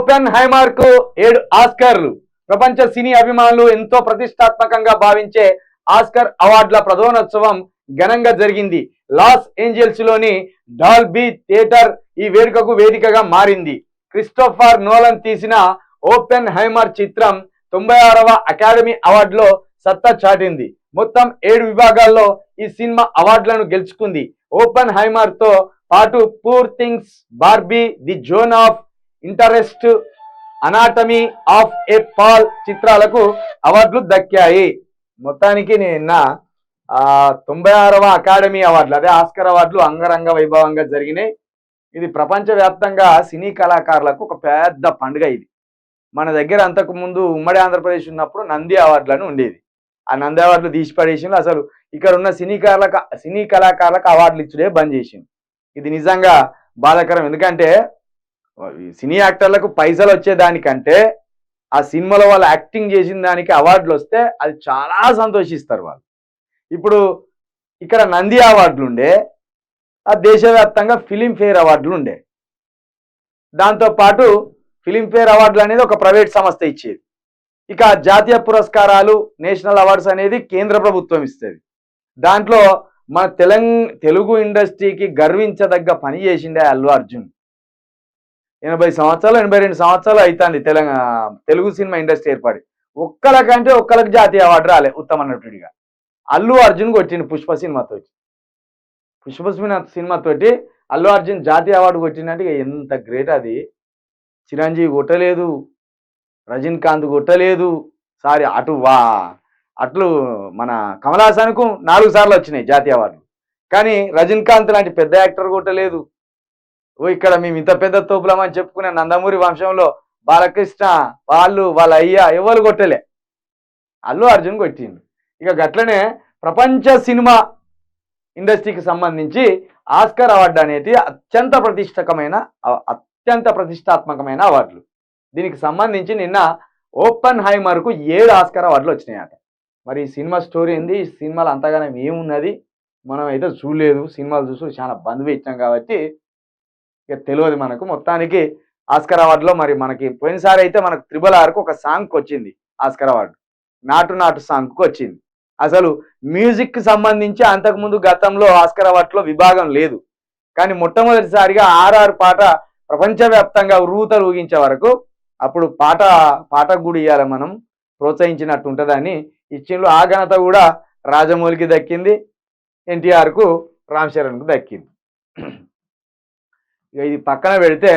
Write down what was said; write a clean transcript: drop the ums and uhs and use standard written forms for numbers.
Open హైమర్ కు 7 ఆస్కర్లు. ప్రపంచ సినీ అభిమానులు ఎంతో ప్రతిష్టాత్మకంగా భావించే ఆస్కర్ అవార్డుల ప్రధానోత్సవం ఘనంగా జరిగింది. లాస్ ఏంజల్స్ లోని డాల్బీ థియేటర్ ఈ వేడుకకు వేదికగా మారింది. క్రిస్టోఫర్ నోలన్ తీసిన ఓపెన్ హైమర్ చిత్రం 96వ అకాడమీ అవార్డులో సత్తా చాటింది. మొత్తం 7 విభాగాల్లో ఈ సినిమా అవార్డులను గెలుచుకుంది. ఓపెన్ హైమర్ తో పాటు poor things, Barbie, the zone of interest, anatomy of A fall చిత్రాలకు అవార్డులు దక్కాయి. మొత్తానికి నిన్న 96వ అకాడమీ అవార్డులు అదే ఆస్కర్ అవార్డులు అంగరంగ వైభవంగా జరిగినాయి. ఇది ప్రపంచవ్యాప్తంగా సినీ కళాకారులకు ఒక పెద్ద పండుగ. ఇది మన దగ్గర అంతకు ముందు ఉమ్మడి ఆంధ్రప్రదేశ్ ఉన్నప్పుడు నంది అవార్డులను ఉండేది. ఆ నంది అవార్డులు తీసిపడేసిండు. అసలు ఇక్కడ ఉన్న సినీ కళాకారులకు అవార్డులు ఇచ్చుడే బంద్ చేసిండు. ఇది నిజంగా బాధాకరం. ఎందుకంటే సినీ యాక్టర్లకు పైసలు వచ్చేదానికంటే ఆ సినిమాలో వాళ్ళు యాక్టింగ్ చేసిన దానికి అవార్డులు వస్తే అది చాలా సంతోషిస్తారు వాళ్ళు. ఇప్పుడు ఇక్కడ నంది అవార్డులు ఉండే, ఆ దేశవ్యాప్తంగా ఫిలింఫేర్ అవార్డులు ఉండే. దాంతోపాటు ఫిలింఫేర్ అవార్డులు అనేది ఒక ప్రైవేట్ సంస్థ ఇచ్చేది. ఇక జాతీయ పురస్కారాలు, నేషనల్ అవార్డ్స్ అనేది కేంద్ర ప్రభుత్వం ఇస్తుంది. దాంట్లో మన తెలుగు ఇండస్ట్రీకి గర్వించదగ్గ పని చేసిండే అల్లు అర్జున్. 80 సంవత్సరాలు 82 సంవత్సరాలు అవుతుంది తెలుగు సినిమా ఇండస్ట్రీ ఏర్పడి. ఒక్కరికి జాతీయ అవార్డు రాలే ఉత్తమ నటుడిగా. అల్లు అర్జున్ కొట్టిండు పుష్ప సినిమాతోటి అల్లు అర్జున్ జాతీయ అవార్డు కొట్టిందంటే ఎంత గ్రేట్ అది. చిరంజీవి కొట్టలేదు, రజనీకాంత్ కొట్టలేదు, అట్లు మన కమల్ హాసన్కు 4 సార్లు వచ్చినాయి జాతీయ అవార్డులు. కానీ రజనీకాంత్ లాంటి పెద్ద యాక్టర్ కొట్టలేదు. ఇక్కడ మేము ఇంత పెద్ద తోపులమని చెప్పుకునే నందమూరి వంశంలో బాలకృష్ణ వాళ్ళ అయ్యా ఎవరు కొట్టలే, అల్లు అర్జున్ కొట్టిండు. ఇక గట్లనే ప్రపంచ సినిమా ఇండస్ట్రీకి సంబంధించి ఆస్కర్ అవార్డు అనేది అత్యంత ప్రతిష్టాత్మకమైన అవార్డులు. దీనికి సంబంధించి నిన్న ఓపెన్ హైమర్కు 7 ఆస్కర్ అవార్డులు వచ్చినాయట. మరి ఈ సినిమా స్టోరీ ఏంది, ఈ సినిమాలు అంతగానే ఏమున్నది మనం అయితే చూడలేదు. సినిమాలు చూసి చాలా బంద్ పెట్టినాం కాబట్టి ఇక తెలియదు మనకు. మొత్తానికి ఆస్కర్ అవార్డులో మరి మనకి పోయినసారి అయితే మనకు RRRకు ఒక సాంగ్కి వచ్చింది ఆస్కర్ అవార్డు, నాటు సాంగ్కు వచ్చింది. అసలు మ్యూజిక్ సంబంధించి అంతకుముందు గతంలో ఆస్కర్ అవార్డులో విభాగం లేదు. కానీ మొట్టమొదటిసారిగా RR పాట ప్రపంచవ్యాప్తంగా ఉర్రూతలు ఊగించే వరకు అప్పుడు పాటకు కూడా ఇవ్వాలి, మనం ప్రోత్సహించినట్టు ఉంటుందని ఇచ్చిండ్రు. ఆ ఘనత కూడా రాజమౌళికి దక్కింది, NTRకు, రామ్ చరణ్కు దక్కింది. ఇక ఇది పక్కన పెడితే